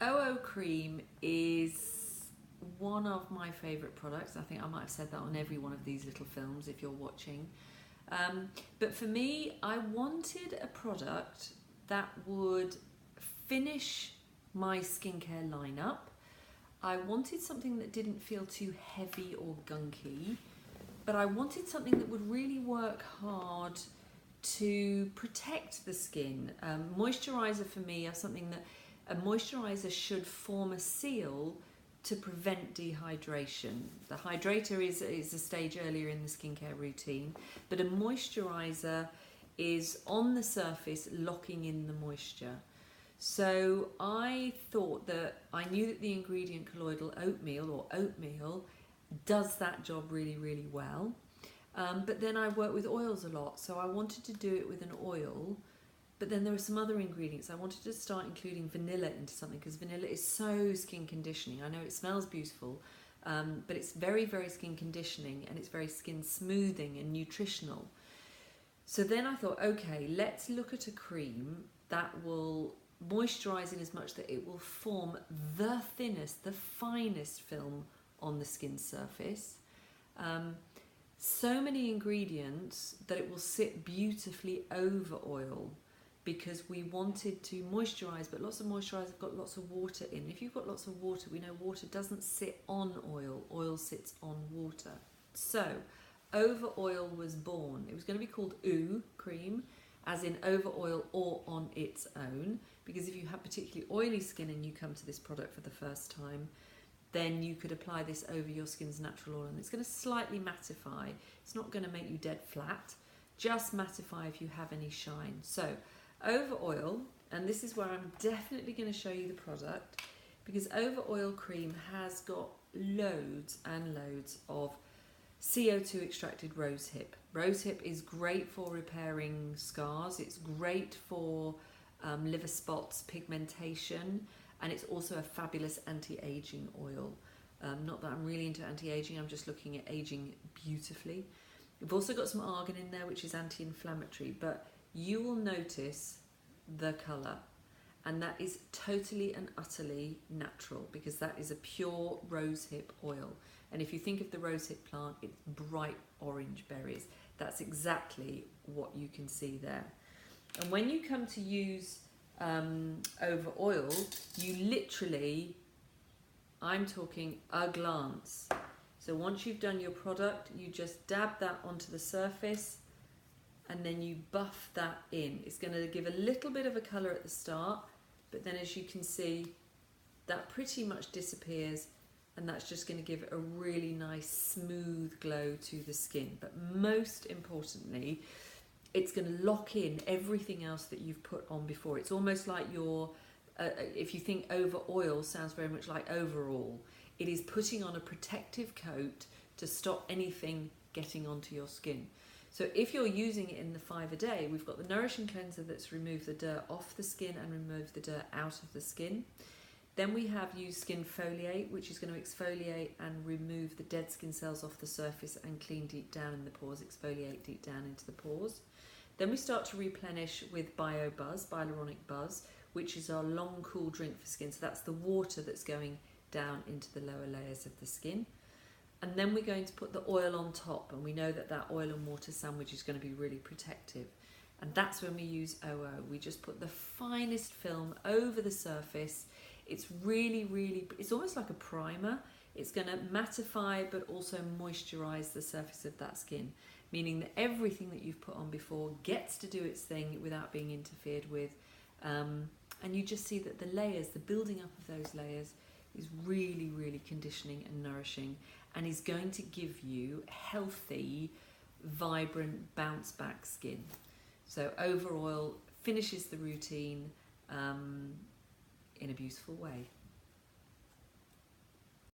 OO cream is one of my favourite products. I think I might have said that on every one of these little films if you're watching. But for me, I wanted a product that would finish my skincare lineup. I wanted something that didn't feel too heavy or gunky, but I wanted something that would really work hard to protect the skin. Moisturiser for me is something that a moisturiser should form a seal to prevent dehydration. The hydrator is a stage earlier in the skincare routine, but a moisturiser is on the surface locking in the moisture. So I thought that I knew that the ingredient colloidal oatmeal does that job really, really well. But then I work with oils a lot, so I wanted to do it with an oil. But then there were some other ingredients. I wanted to start including vanilla into something because vanilla is so skin conditioning. I know it smells beautiful, but it's very, very skin conditioning and it's very skin smoothing and nutritional. So then I thought, okay, let's look at a cream that will moisturize in as much that it will form the thinnest, the finest film on the skin surface. So many ingredients that it will sit beautifully over oil, because we wanted to moisturize, but lots of moisturizers have got lots of water in. If you've got lots of water, we know water doesn't sit on oil, oil sits on water. So over oil was born. It was going to be called OO cream, as in over oil or on its own, because if you have particularly oily skin and you come to this product for the first time, then you could apply this over your skin's natural oil and it's going to slightly mattify. It's not going to make you dead flat, just mattify if you have any shine. So over oil, and this is where I'm definitely going to show you the product, because over oil cream has got loads and loads of CO2 extracted rosehip. Rosehip is great for repairing scars, it's great for liver spots, pigmentation, and it's also a fabulous anti-aging oil. Not that I'm really into anti-aging, I'm just looking at aging beautifully. We've also got some argan in there, which is anti-inflammatory, but you will notice the colour, and that is totally and utterly natural because that is a pure rosehip oil. And if you think of the rosehip plant, it's bright orange berries. That's exactly what you can see there. And when you come to use over oil, you literally, I'm talking a glance. So once you've done your product, you just dab that onto the surface and then you buff that in. It's going to give a little bit of a colour at the start, but then as you can see, that pretty much disappears, and that's just going to give it a really nice smooth glow to the skin. But most importantly, it's going to lock in everything else that you've put on before. It's almost like your, if you think over oil sounds very much like overall, it is putting on a protective coat to stop anything getting onto your skin. So if you're using it in the 5 a day, we've got the Nourishing Cleanser that's removed the dirt off the skin and removed the dirt out of the skin. Then we have used Skin Foliate, which is going to exfoliate and remove the dead skin cells off the surface and clean deep down in the pores, exfoliate deep down into the pores. Then we start to replenish with Bio Buzz, Hyaluronic Buzz, which is our long cool drink for skin. So that's the water that's going down into the lower layers of the skin. And then we're going to put the oil on top, and we know that that oil and water sandwich is going to be really protective. And that's when we use OO. We just put the finest film over the surface. It's really, really, it's almost like a primer. It's going to mattify but also moisturize the surface of that skin, meaning that everything that you've put on before gets to do its thing without being interfered with. And you just see that the layers, the building up of those layers, is really, really conditioning and nourishing, and is going to give you healthy, vibrant, bounce back skin. So over oil finishes the routine in a beautiful way.